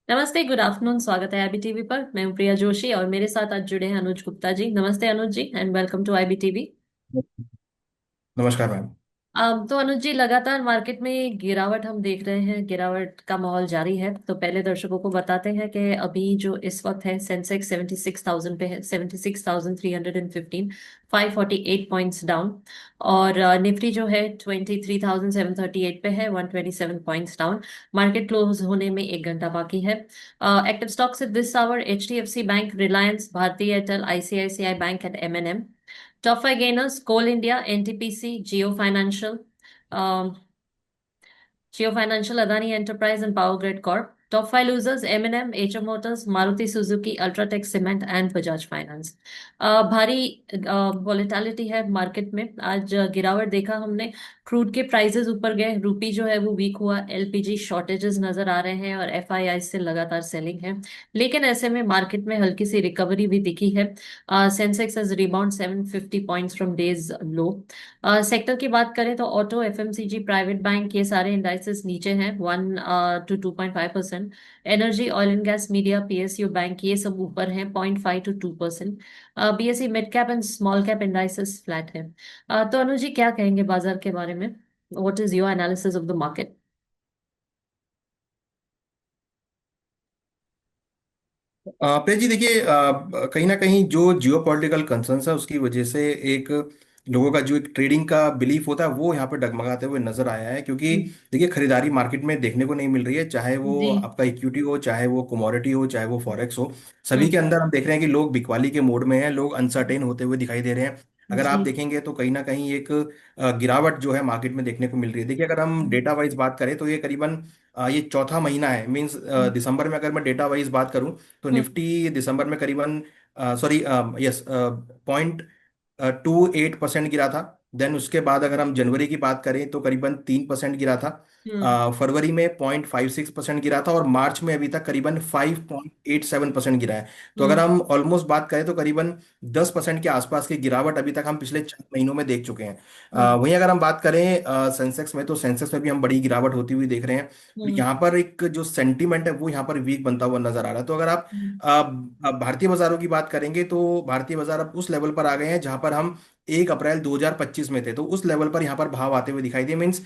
नमस्ते, good afternoon. स्वागत है आईबी टीवी पर। मैं हूं प्रिया जोशी और मेरे साथ आज जुड़े हैं अनुज गुप्ता जी। नमस्ते Anuj ji and welcome to IB TV. नमस्कार मैम। तो अनुज जी, लगातार मार्केट में गिरावट हम देख रहे हैं, गिरावट का माहौल जारी है। तो पहले दर्शकों को बताते हैं कि अभी जो इस वक्त है, सेंसेक्स 76,000 पे है, 76,315, 548 पॉइंट्स डाउन। और निफ्टी जो है 23,738 पे है, 127 पॉइंट्स डाउन। मार्केट क्लोज होने में 1 घंटा बाकी है। Active stocks this hour: HDFC bank, Reliance, Bharti Airtel, ICICI bank and MNM. Top five gainers: Coal India, NTPC, Geo Financial, Geo Financial, Adani Enterprise, and Power Grid Corp. Top five losers: M&M, HM Motors, Maruti Suzuki, Ultratech Cement, and Bajaj Finance. भारी volatility है market में। आज गिरावट देखा हमने। Crude के prices ऊपर गए, रूपी जो है वो वीक हुआ, एलपीजी शॉर्टेजेस नजर आ रहे हैं और एफआईआई से लगातार सेलिंग है। लेकिन ऐसे में मार्केट में हल्की सी रिकवरी भी दिखी है। Sensex has rebound 750 points from days low. Sector की बात करें तो ऑटो, एफएमसीजी, प्राइवेट बैंक, ये सारे इंडाइसेस नीचे हैं 1 to 2.5%। Energy, oil and gas, media, PSU bank, ये सब ऊपर हैं 0.5 to 2%। BSE mid cap and small cap indices flat है। तो अनुज जी, क्या कहेंगे बाजार के बारे में? What is your analysis of the market? Priya ji देखिए, कहीं ना कहीं जो जियो पॉलिटिकल कंसर्न्स है उसकी वजह से एक लोगों का जो एक ट्रेडिंग का बिलीफ होता है वो यहाँ पर डगमगाते हुए नजर आया है। क्योंकि देखिए खरीदारी मार्केट में देखने को नहीं मिल रही है, चाहे वो जी। आपका इक्विटी हो, चाहे वो कमोडिटी हो, चाहे वो फॉरेक्स हो। सभी हम्म। के अंदर हम देख रहे हैं कि लोग बिकवाली के मोड में हैं, लोग अनसर्टेन होते हुए दिखाई दे रहे हैं। अगर आप जी। देखेंगे तो कहीं ना कहीं एक गिरावट जो है मार्केट में देखने को मिल रही है। देखिए अगर हम डेटा वाइज बात करें तो ये करीबन ये चौथा महीना है, मींस दिसंबर में अगर मैं डेटा वाइज बात करूं तो हम्म। निफ्टी दिसंबर में करीबन सॉरी यस 0.28% गिरा था। देन उसके बाद अगर हम जनवरी की बात करें तो करीबन 3% गिरा था। हम्म। फरवरी में 0.56% गिरा था और मार्च में अभी तक करीबन 5.87% गिरा है। तो अगर हम्म। हम ऑलमोस्ट बात करें तो करीबन 10% के आसपास की गिरावट अभी तक हम पिछले 4 महीनों में देख चुके हैं। हम्म। वहीं अगर हम बात करें सेंसेक्स में, तो सेंसेक्स में भी हम बड़ी गिरावट होती हुई देख रहे हैं। हम्म। यहाँ पर एक जो सेंटीमेंट है वो यहाँ पर वीक बनता हुआ नजर आ रहा है। तो अगर आप हम्म। अब भारतीय बाजारों की बात करेंगे तो भारतीय बाजार अब उस लेवल पर आ गए हैं जहां पर हम 1 अप्रैल 2025 में थे। तो उस लेवल पर यहाँ पर भाव आते हुए दिखाई दिए। मीन्स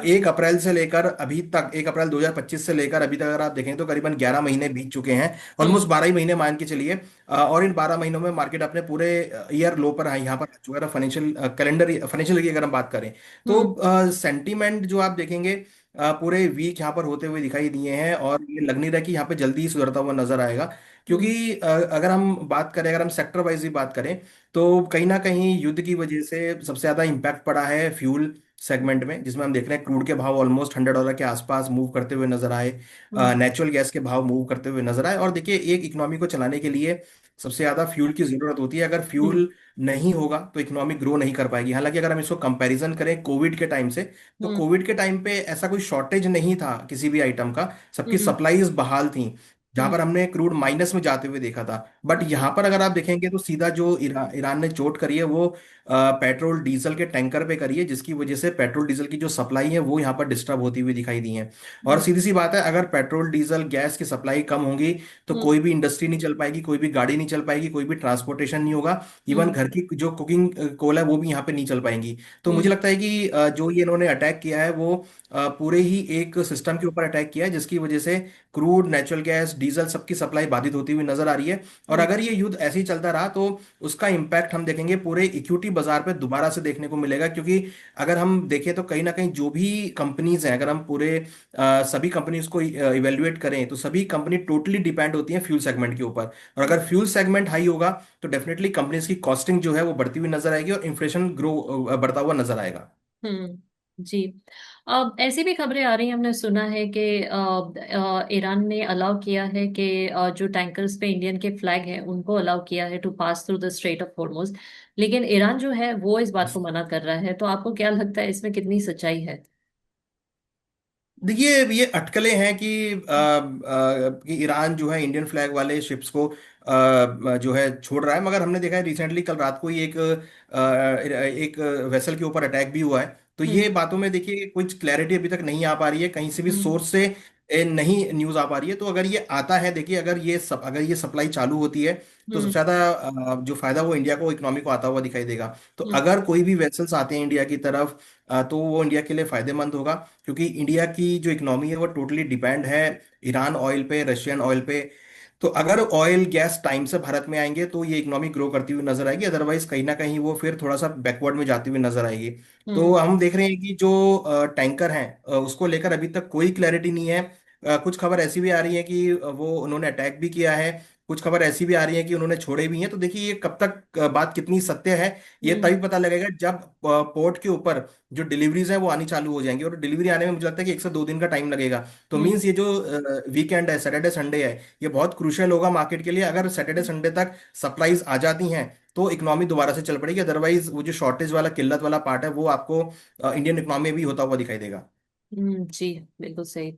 1 अप्रैल से लेकर अभी तक, 1 अप्रैल 2025 से लेकर अभी तक अगर आप देखें तो करीबन 11 महीने बीत चुके हैं। हम्म। ऑलमोस्ट 12 ही महीने मान के चलिए। और इन 12 महीनों में मार्केट अपने पूरे ईयर लो पर यहाँ पर आ चुका है। फाइनेंशियल कैलेंडर, फाइनेंशियल की अगर हम बात करें तो हम्म। सेंटीमेंट जो आप देखेंगे पूरे वीक यहाँ पर होते हुए दिखाई दिए हैं और ये लग नहीं रहा कि यहाँ पे जल्दी ही सुधरता हुआ नजर आएगा। हम्म। क्योंकि अगर हम बात करें, अगर हम सेक्टर वाइज भी बात करें तो कहीं ना कहीं युद्ध की वजह से सबसे ज्यादा इम्पैक्ट पड़ा है फ्यूल सेगमेंट में, जिसमें हम देख रहे हैं क्रूड के भाव ऑलमोस्ट $100 के आसपास मूव करते हुए नजर आए। हम्म। नेचुरल गैस के भाव मूव करते हुए नजर आए। और देखिए एक इकोनॉमी को चलाने के लिए सबसे ज्यादा फ्यूल की जरूरत होती है। अगर हम्म। फ्यूल नहीं होगा तो इकोनॉमी ग्रो नहीं कर पाएगी। हालांकि अगर हम इसको कंपैरिजन करें कोविड के टाइम से, तो हम्म। कोविड के टाइम पे ऐसा कोई शॉर्टेज नहीं था किसी भी आइटम का, सबकी हम्म। सप्लाईज बहाल थी, जहां हम्म। पर हमने क्रूड माइनस में जाते हुए देखा था। बट जी। यहाँ पर अगर आप देखेंगे तो सीधा जो ईरान ने चोट करी है वो पेट्रोल डीजल के टैंकर पे करी है, जिसकी वजह से पेट्रोल डीजल की जो सप्लाई है वो यहाँ पर डिस्टर्ब होती हुई दिखाई दी है। और हम्म। सीधी सी बात है, अगर पेट्रोल डीजल गैस की सप्लाई कम होगी तो हम्म। कोई भी इंडस्ट्री नहीं चल पाएगी, कोई भी गाड़ी नहीं चल पाएगी, कोई भी ट्रांसपोर्टेशन नहीं होगा। इवन हम्म। घर की जो कुकिंग कोल है वो भी यहाँ पे नहीं चल पाएंगी। तो मुझे हम्म। लगता है कि जो ये इन्होंने अटैक किया है वो पूरे ही एक सिस्टम के ऊपर अटैक किया है, जिसकी वजह से क्रूड, नेचुरल गैस, डीजल सबकी सप्लाई बाधित होती हुई नजर आ रही है। और हम्म। अगर ये युद्ध ऐसे ही चलता रहा तो उसका इम्पैक्ट हम देखेंगे पूरे इक्विटी बाजार पे दोबारा से देखने को मिलेगा। क्योंकि अगर हम देखें तो कहीं ना कहीं जो भी कंपनीज हैं, अगर हम पूरे सभी कंपनीज को इवेल्युएट करें तो सभी कंपनी टोटली डिपेंड होती है फ्यूल सेगमेंट के ऊपर। और अगर फ्यूल सेगमेंट हाई होगा तो डेफिनेटली कंपनीज की कॉस्टिंग जो है वो बढ़ती हुई नजर आएगी और इन्फ्लेशन ग्रो बढ़ता हुआ नजर आएगा। जी। अब ऐसी भी खबरें आ रही हैं, हमने सुना है कि ईरान ने अलाउ किया है कि जो टैंकर्स पे इंडियन के फ्लैग हैं उनको अलाउ किया है to pass through the strait of Hormuz. लेकिन ईरान जो है वो इस बात को मना कर रहा है। तो आपको क्या लगता है, इसमें कितनी सच्चाई है? देखिए ये अटकलें हैं कि ईरान जो है इंडियन फ्लैग वाले शिप्स को जो है छोड़ रहा है। मगर हमने देखा है रिसेंटली कल रात को ही एक वेसल के ऊपर अटैक भी हुआ है। तो ये हम्म। बातों में देखिए कुछ क्लैरिटी अभी तक नहीं आ पा रही है कहीं से भी हम्म। सोर्स से। नहीं न्यूज आ पा रही है। तो अगर ये आता है, देखिए अगर ये सप्लाई चालू होती है तो सबसे हम्म। ज्यादा जो फायदा वो इंडिया को, इकोनॉमी को आता हुआ दिखाई देगा। तो हम्म। अगर कोई भी वेसल्स आते हैं इंडिया की तरफ तो वो इंडिया के लिए फायदेमंद होगा, क्योंकि इंडिया की जो इकोनॉमी है वो टोटली डिपेंड है ईरान ऑयल पे, रशियन ऑयल पे। तो अगर ऑयल गैस टाइम से भारत में आएंगे तो ये इकोनॉमी ग्रो करती हुई नजर आएगी, अदरवाइज कहीं ना कहीं वो फिर थोड़ा सा बैकवर्ड में जाती हुई नजर आएगी। तो हम्म। हम देख रहे हैं कि जो टैंकर हैं उसको लेकर अभी तक कोई क्लैरिटी नहीं है। कुछ खबर ऐसी भी आ रही है कि वो उन्होंने अटैक भी किया है, कुछ खबर ऐसी भी आ रही है कि उन्होंने छोड़े भी हैं। तो देखिए ये कब तक बात कितनी सत्य है, ये हम्म। तभी पता लगेगा जब पोर्ट के ऊपर जो डिलीवरीज है वो आनी चालू हो जाएंगी। और डिलीवरी आने में मुझे लगता है कि 1 से 2 दिन का टाइम लगेगा। तो हम्म। मीन्स ये जो वीकेंड है, सैटरडे संडे है, ये बहुत क्रूशियल होगा मार्केट के लिए। अगर सैटरडे संडे तक सप्लाईज आ जाती हैं तो इकोनॉमी दोबारा से चल पड़ेगी, अदरवाइज वो जो शॉर्टेज वाला, किल्लत वाला पार्ट है वो आपको इंडियन इकोनॉमी में भी होता हुआ दिखाई देगा। जी, बिल्कुल सही।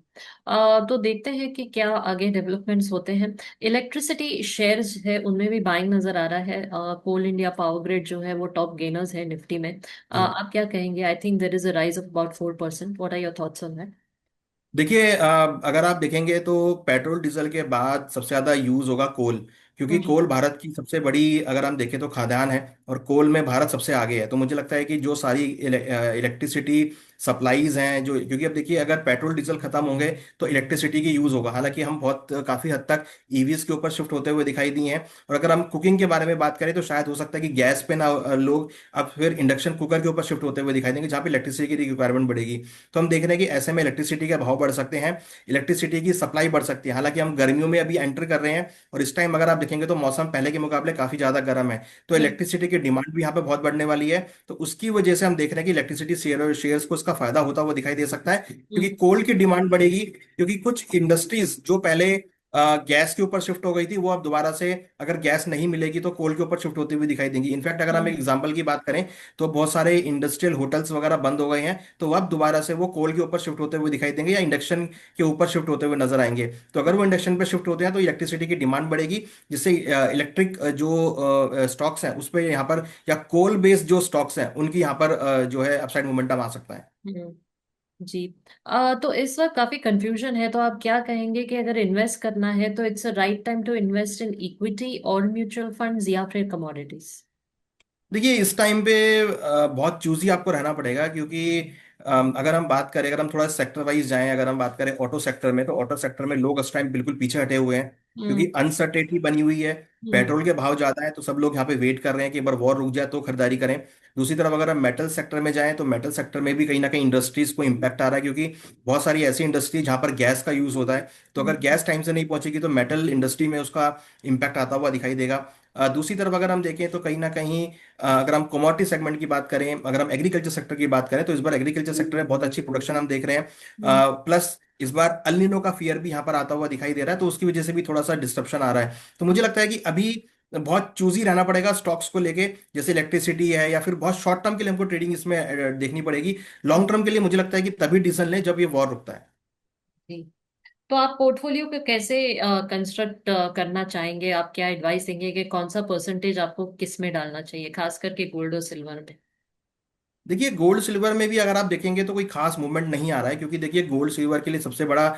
तो देखते हैं कि क्या आगे डेवलपमेंट्स होते हैं। इलेक्ट्रिसिटी शेयर्स है उनमें भी बाइंग नजर आ रहा है। कोल इंडिया पावर ग्रिड जो है वो टॉप गेनर्स है निफ्टी में। आप क्या कहेंगे? I think there is a rise of about 4%। What are your thoughts on that? देखिए अगर आप देखेंगे तो पेट्रोल डीजल के बाद सबसे ज़्यादा यूज़ होगा कोल, क्योंकि हम्म। कोल भारत की सबसे बड़ी, अगर हम देखें तो खाद्यान्न है, और कोल में भारत सबसे आगे है। तो मुझे लगता है कि जो सारी इलेक्ट्रिसिटी सप्लाईज हैं जो, क्योंकि अब देखिए अगर पेट्रोल डीजल खत्म होंगे तो इलेक्ट्रिसिटी की यूज़ होगा। हालांकि हम बहुत काफ़ी हद तक ईवीज के ऊपर शिफ्ट होते हुए दिखाई दिए हैं। और अगर हम कुकिंग के बारे में बात करें तो शायद हो सकता है कि गैस पे ना लोग अब फिर इंडक्शन कुकर के ऊपर शिफ्ट होते हुए दिखाई देंगे, जहाँ पे इलेक्ट्रिसिटी की रिक्वायरमेंट बढ़ेगी। तो हम देख रहे हैं कि ऐसे में इलेक्ट्रिसिटी के भाव बढ़ सकते हैं, इलेक्ट्रिसिटी की सप्लाई बढ़ सकती है। हालांकि हम गर्मियों में अभी एंटर कर रहे हैं और इस टाइम अगर आप देखेंगे तो मौसम पहले के मुकाबले काफी ज्यादा गर्म है। तो हम्म। इलेक्ट्रिसिटी की डिमांड भी यहाँ पे बहुत बढ़ने वाली है। तो उसकी वजह से हम देख रहे हैं कि इलेक्ट्रिसिटी शेयर्स को इसका फायदा होता हुआ दिखाई दे सकता है, क्योंकि हम्म। कोल की डिमांड बढ़ेगी। क्योंकि कुछ इंडस्ट्रीज जो पहले गैस के ऊपर शिफ्ट हो गई थी, वो अब दोबारा से अगर गैस नहीं मिलेगी तो कोल के ऊपर शिफ्ट होती हुई दिखाई देंगी। इनफैक्ट अगर हम एक हम्म। एग्जांपल की बात करें तो बहुत सारे इंडस्ट्रियल होटल्स वगैरह बंद हो गए हैं, तो अब दोबारा से वो कोल के ऊपर शिफ्ट होते हुए दिखाई देंगे या इंडक्शन के ऊपर शिफ्ट होते हुए नजर आएंगे। तो अगर वो इंडक्शन पे शिफ्ट होते हैं तो इलेक्ट्रिसिटी की डिमांड बढ़ेगी, जिससे इलेक्ट्रिक जो स्टॉक्स हैं उस पर यहाँ पर, या कोल बेस्ड जो स्टॉक्स हैं उनकी यहाँ पर जो है अपसाइड मोमेंटम आ सकता है। हम्म। जी। तो इस वक्त काफी कंफ्यूजन है, तो आप क्या कहेंगे कि अगर इन्वेस्ट करना है तो it's a right time to invest in equity और म्यूचुअल फंड्स या फिर कमोडिटीज? देखिए इस टाइम पे बहुत चूजी आपको रहना पड़ेगा, क्योंकि अगर हम बात करें, अगर हम थोड़ा सेक्टर वाइज जाएं, अगर हम बात करें ऑटो सेक्टर में, तो ऑटो सेक्टर में लोग इस टाइम बिल्कुल पीछे हटे हुए हैं, क्योंकि हम्म। अनसर्टेनिटी बनी हुई है। हम्म। पेट्रोल के भाव ज्यादा है तो सब लोग यहाँ पे वेट कर रहे हैं कि एक बार वॉर रुक जाए तो खरीदारी करें। दूसरी तरफ अगर हम मेटल सेक्टर में जाएं तो मेटल सेक्टर में भी कहीं ना कहीं इंडस्ट्रीज को इम्पैक्ट आ रहा है, क्योंकि बहुत सारी ऐसी इंडस्ट्री जहाँ पर गैस का यूज होता है। तो अगर हम्म। गैस टाइम से नहीं पहुंचेगी तो मेटल इंडस्ट्री में उसका इम्पैक्ट आता हुआ दिखाई देगा। दूसरी तरफ अगर हम देखें तो कहीं ना कहीं अगर हम कमोडिटी सेगमेंट की बात करें, अगर हम एग्रीकल्चर सेक्टर की बात करें, तो इस बार एग्रीकल्चर सेक्टर में बहुत अच्छी प्रोडक्शन हम देख रहे हैं। हम्म। प्लस इस बार अल नीनो का फियर भी यहाँ पर आता हुआ दिखाई दे रहा है, तो उसकी वजह से भी थोड़ा सा डिस्ट्रप्शन आ रहा है। तो मुझे लगता है कि अभी बहुत चूजी रहना पड़ेगा स्टॉक्स को लेके, जैसे इलेक्ट्रिसिटी है, या फिर बहुत शॉर्ट टर्म के लिए हमको ट्रेडिंग इसमें देखनी पड़ेगी। लॉन्ग टर्म के लिए मुझे लगता है कि तभी डिसीजन लें जब ये वॉर रुकता है। जी। तो आप पोर्टफोलियो को कैसे कंस्ट्रक्ट करना चाहेंगे? आप क्या एडवाइस देंगे कि कौन सा परसेंटेज आपको किस में डालना चाहिए, खास करके गोल्ड और सिल्वर में? देखिए गोल्ड सिल्वर में भी अगर आप देखेंगे तो कोई खास मूवमेंट नहीं आ रहा है, क्योंकि देखिए गोल्ड सिल्वर के लिए सबसे बड़ा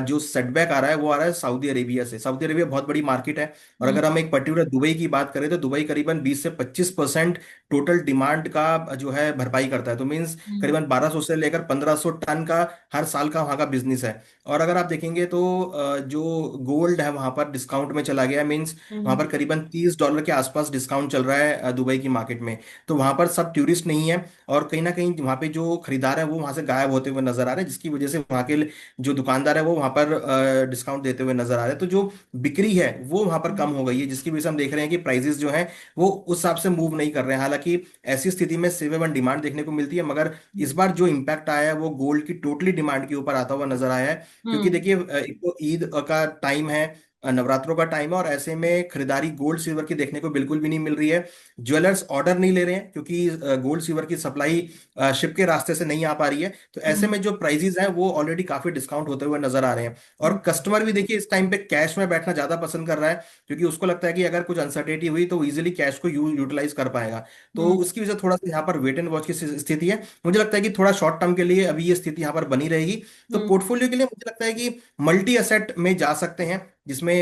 जो सेटबैक आ रहा है वो आ रहा है सऊदी अरेबिया से। सऊदी अरेबिया बहुत बड़ी मार्केट है, और अगर हम्म। हम एक पर्टिकुलर दुबई की बात करें तो दुबई करीबन 20 से 25% टोटल डिमांड का जो है भरपाई करता है। तो मीन्स हम्म। करीबन 1200 से लेकर 1500 टन का हर साल का वहाँ का बिजनेस है। और अगर आप देखेंगे तो जो गोल्ड है वहाँ पर डिस्काउंट में चला गया, मीन्स वहाँ हम्म। पर करीबन $30 के आसपास डिस्काउंट चल रहा है दुबई की मार्केट में। तो वहाँ पर सब टूरिस्ट नहीं है, और कहीं ना कहीं वहाँ पे जो खरीदार है वो वहाँ से गायब होते हुए नजर आ रहे हैं, जिसकी वजह से वहाँ के जो दुकानदार है वो वहाँ पर डिस्काउंट देते हुए नजर आ रहे हैं। तो जो बिक्री है वो वहाँ पर कम हम्म। हो गई है, जिसकी वजह से हम देख रहे हैं कि प्राइसेस जो हैं वो उस हिसाब से मूव नहीं कर रहे हैं। हालांकि ऐसी स्थिति में सेवेबल वन डिमांड देखने को मिलती है, मगर इस बार जो इम्पैक्ट आया है वो गोल्ड की टोटली डिमांड के ऊपर आता हुआ नजर आया है। क्योंकि हम्म। देखिए एक तो ईद का टाइम है, नवरात्रों का टाइम है और ऐसे में खरीदारी गोल्ड सिल्वर की देखने को बिल्कुल भी नहीं मिल रही है। ज्वेलर्स ऑर्डर नहीं ले रहे हैं क्योंकि गोल्ड सिल्वर की सप्लाई शिप के रास्ते से नहीं आ पा रही है। तो ऐसे हम्म में जो प्राइजेस हैं वो ऑलरेडी काफी डिस्काउंट होते हुए नजर आ रहे हैं। और हम्म कस्टमर भी देखिए इस टाइम पे कैश में बैठना ज्यादा पसंद कर रहा है, क्योंकि उसको लगता है कि अगर कुछ अनसर्टेनिटी हुई तो इजीली कैश को यूटिलाइज कर पाएगा। तो हम्म उसकी वजह से थोड़ा सा यहाँ पर वेट एंड वॉच की स्थिति है। मुझे लगता है कि थोड़ा शॉर्ट टर्म के लिए अभी ये स्थिति यहाँ पर बनी रहेगी। तो हम्म पोर्टफोलियो के लिए मुझे लगता है कि मल्टी एसेट में जा सकते हैं, जिसमें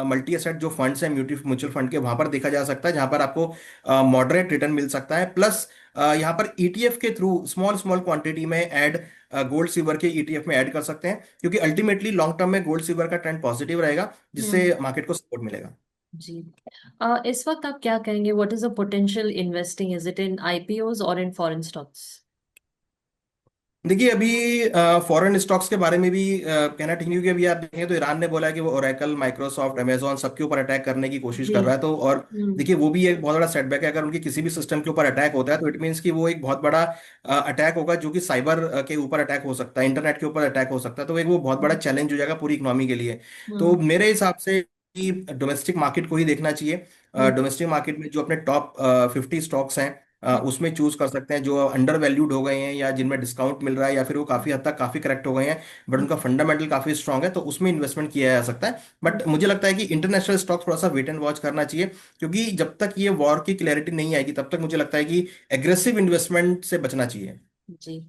मल्टी एसेट जो फंड्स हैं म्यूचुअल फंड के, वहां पर देखा जा सकता है, जहां पर आपको मॉडरेट रिटर्न मिल सकता है। प्लस यहाँ पर ईटीएफ के थ्रू स्मॉल स्मॉल क्वांटिटी में ऐड गोल्ड सिल्वर के ईटीएफ में ऐड कर सकते हैं, क्योंकि अल्टीमेटली लॉन्ग टर्म में गोल्ड सिल्वर का ट्रेंड पॉजिटिव रहेगा, जिससे हम्म मार्केट को सपोर्ट मिलेगा। जी। इस वक्त आप क्या कहेंगे, what is the potential investing, is it in IPOs और इन फॉरेन स्टॉक्स? देखिए अभी फॉरेन स्टॉक्स के बारे में भी कहना ठीक नहीं, क्योंकि अभी आप देखेंगे तो ईरान ने बोला है कि वो ओरेकल, माइक्रोसॉफ्ट, अमेजोन सबके ऊपर अटैक करने की कोशिश जी। कर रहा है। तो और हम्म देखिए वो भी एक बहुत बड़ा सेटबैक है। अगर उनके किसी भी सिस्टम के ऊपर अटैक होता है तो इट मीन्स कि वो एक बहुत बड़ा अटैक होगा, जो कि साइबर के ऊपर अटैक हो सकता है, इंटरनेट के ऊपर अटैक हो सकता है। तो एक वो बहुत बड़ा चैलेंज हो जाएगा पूरी इकोनॉमी के लिए। तो हम्म मेरे हिसाब से डोमेस्टिक मार्केट को ही देखना चाहिए। हम्म डोमेस्टिक मार्केट में जो अपने टॉप 50 स्टॉक्स हैं हम्म उसमें चूज कर सकते हैं, जो अंडर वैल्यूड हो गए हैं या जिनमें डिस्काउंट मिल रहा है, या फिर वो काफी हद तक काफी करेक्ट हो गए हैं बट हम्म उनका फंडामेंटल काफी स्ट्रांग है, तो उसमें इन्वेस्टमेंट किया जा सकता है। बट मुझे लगता है कि इंटरनेशनल स्टॉक थोड़ा सा वेट एंड वॉच करना चाहिए, क्योंकि जब तक ये वॉर की क्लैरिटी नहीं आएगी तब तक मुझे लगता है कि एग्रेसिव इन्वेस्टमेंट से बचना चाहिए। जी।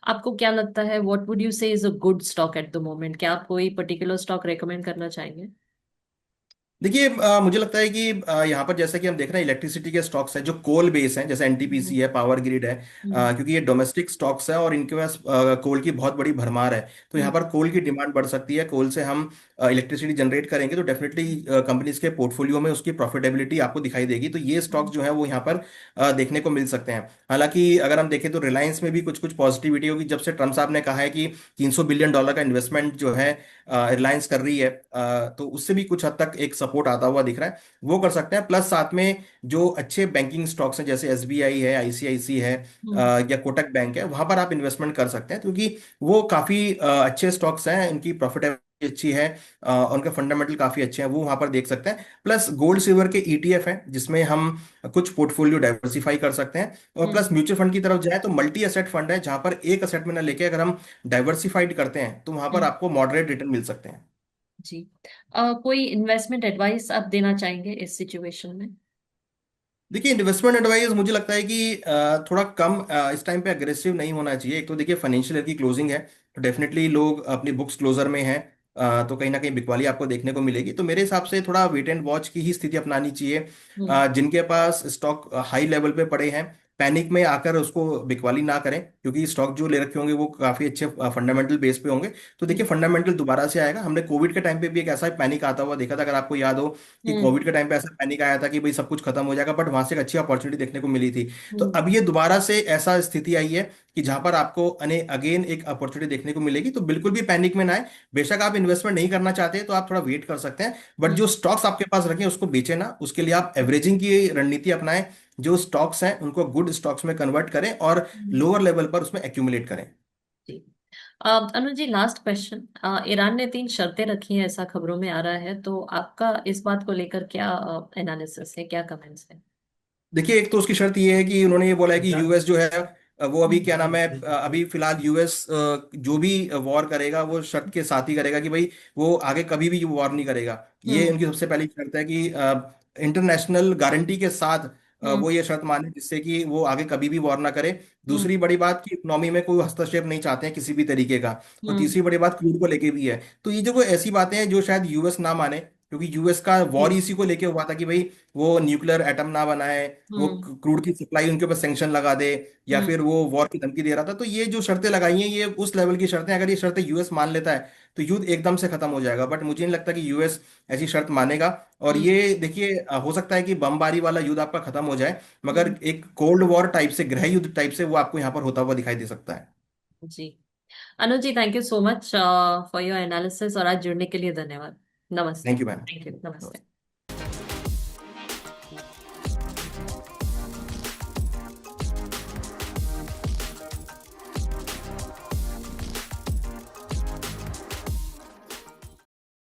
आपको क्या लगता है, व्हाट वुड यू से is a good stock at the moment? क्या आप कोई पर्टिकुलर स्टॉक रेकमेंड करना चाहेंगे? देखिए मुझे लगता है कि यहाँ पर जैसे कि हम देख रहे हैं इलेक्ट्रिसिटी के स्टॉक्स हैं जो कोल बेस हैं, जैसे हम्म एनटीपीसी है, पावर ग्रिड है, हम्म क्योंकि ये डोमेस्टिक स्टॉक्स है और इनके पास कोल की बहुत बड़ी भरमार है। तो यहाँ हम्म पर कोल की डिमांड बढ़ सकती है, कोल से हम इलेक्ट्रिसिटी जनरेट करेंगे तो डेफिनेटली कंपनीज के पोर्टफोलियो में उसकी प्रॉफिटेबिलिटी आपको दिखाई देगी। तो ये स्टॉक्स जो है वो यहाँ पर देखने को मिल सकते हैं। हालांकि अगर हम देखें तो रिलायंस में भी कुछ कुछ पॉजिटिविटी होगी, जब से ट्रम्प साहब ने कहा है कि $300 बिलियन का इन्वेस्टमेंट जो है रिलायंस कर रही है, तो उससे भी कुछ हद तक एक सपोर्ट आता हुआ दिख रहा है। वो कर सकते हैं। प्लस साथ में जो अच्छे बैंकिंग स्टॉक्स हैं जैसे एसबीआई है, आईसीआईसी है, हम्म या कोटक बैंक है, वहां पर आप इन्वेस्टमेंट कर सकते हैं, क्योंकि वो काफी अच्छे स्टॉक्स हैं, इनकी प्रॉफिटेबिलिटी अच्छी है, उनके फंडामेंटल काफी अच्छे हैं, वो वहां पर देख सकते हैं। प्लस गोल्ड सिल्वर के ईटीएफ हैं जिसमें हम कुछ पोर्टफोलियो डाइवर्सिफाई कर सकते हैं। और प्लस हम्म म्यूचुअल फंड की तरफ जाए तो मल्टी एसेट फंड है, जहां पर एक एसेट में ना लेके अगर हम डाइवर्सिफाइड करते हैं तो वहां पर हम्म, आपको मॉडरेट रिटर्न मिल सकते हैं। जी। कोई इन्वेस्टमेंट एडवाइस आप देना चाहेंगे इस सिचुएशन में? देखिए इन्वेस्टमेंट एडवाइस मुझे लगता है कि थोड़ा कम इस टाइम पे अग्रेसिव नहीं होना चाहिए। एक तो देखिए फाइनेंशियल ईयर की क्लोजिंग है, तो डेफिनेटली लोग अपनी बुक्स क्लोजर में हैं, तो कहीं ना कहीं बिकवाली आपको देखने को मिलेगी। तो मेरे हिसाब से थोड़ा वेट एंड वॉच की ही स्थिति अपनानी चाहिए। हम्म जिनके पास स्टॉक हाई लेवल पे पड़े हैं, पैनिक में आकर उसको बिकवाली ना करें, क्योंकि स्टॉक जो ले रखे होंगे वो काफी अच्छे फंडामेंटल बेस पे होंगे। तो देखिए फंडामेंटल दोबारा से आएगा। हमने कोविड के टाइम पे भी एक ऐसा पैनिक आता हुआ देखा था, अगर आपको याद हो कि हम्म कोविड के टाइम पे ऐसा पैनिक आया था कि भाई सब कुछ खत्म हो जाएगा, बट वहां से एक अच्छी अपॉर्चुनिटी देखने को मिली थी। तो हम्म अब ये दोबारा से ऐसा स्थिति आई है कि जहां पर आपको अगेन एक अपॉर्चुनिटी देखने को मिलेगी। तो बिल्कुल भी पैनिक में ना आए। बेशक आप इन्वेस्टमेंट नहीं करना चाहते तो आप थोड़ा वेट कर सकते हैं, बट जो हम्म स्टॉक्स आपके पास रखें उसको बेचे ना, उसके लिए आप एवरेजिंग की रणनीति अपनाएं। जो स्टॉक्स हैं उनको गुड स्टॉक्स में कन्वर्ट करें और हम्म, लोअर लेवल पर उसमें एक्यूमुलेट करें। जी। अनुज जी, लास्ट क्वेश्चन। ईरान ने 3 शर्तें रखी हैं, ऐसा खबरों में आ रहा है, तो आपका इस बात को लेकर क्या एनालिसिस है, क्या कमेंट्स है? देखिए एक तो उसकी शर्त ये है कि उन्होंने ये बोला है कि यूएस जो है वो अभी क्या नाम है, अभी फिलहाल यूएस जो भी वॉर करेगा वो शर्त के साथ ही करेगा कि भाई वो आगे कभी भी वॉर नहीं करेगा। ये हम्म उनकी सबसे पहली शर्त है कि इंटरनेशनल गारंटी के साथ हम्म वो ये शर्त माने जिससे कि वो आगे कभी भी वॉर ना करे। हम्म दूसरी बड़ी बात कि इकोनॉमी में कोई हस्तक्षेप नहीं चाहते हैं किसी भी तरीके का। और हम्म तीसरी बड़ी बात क्रूड को लेके भी है। तो ये जो कोई ऐसी बातें हैं जो शायद यूएस ना माने, क्योंकि यूएस का वॉर जी। इसी को लेके हुआ था कि भाई वो न्यूक्लियर एटम ना बनाए, वो हम्म क्रूड की सप्लाई उनके ऊपर सैंक्शन लगा दे, या हम्म फिर वो वॉर की धमकी दे रहा था। तो ये जो शर्तें लगाई हैं ये उस लेवल की शर्तें, अगर ये शर्तें यूएस मान लेता है तो युद्ध एकदम से खत्म हो जाएगा। बट मुझे नहीं लगता कि यूएस ऐसी शर्त मानेगा। और हम्म ये देखिए हो सकता है कि बमबारी वाला युद्ध आपका खत्म हो जाए, मगर हम्म, एक कोल्ड वॉर टाइप से, गृह युद्ध टाइप से वो आपको यहाँ पर होता हुआ दिखाई दे सकता है। जी। Anuj ji, thank you so much for your analysis, और आज जुड़ने के लिए धन्यवाद। नमस्ते। Thank you ma'am. Thank you, नमस्ते।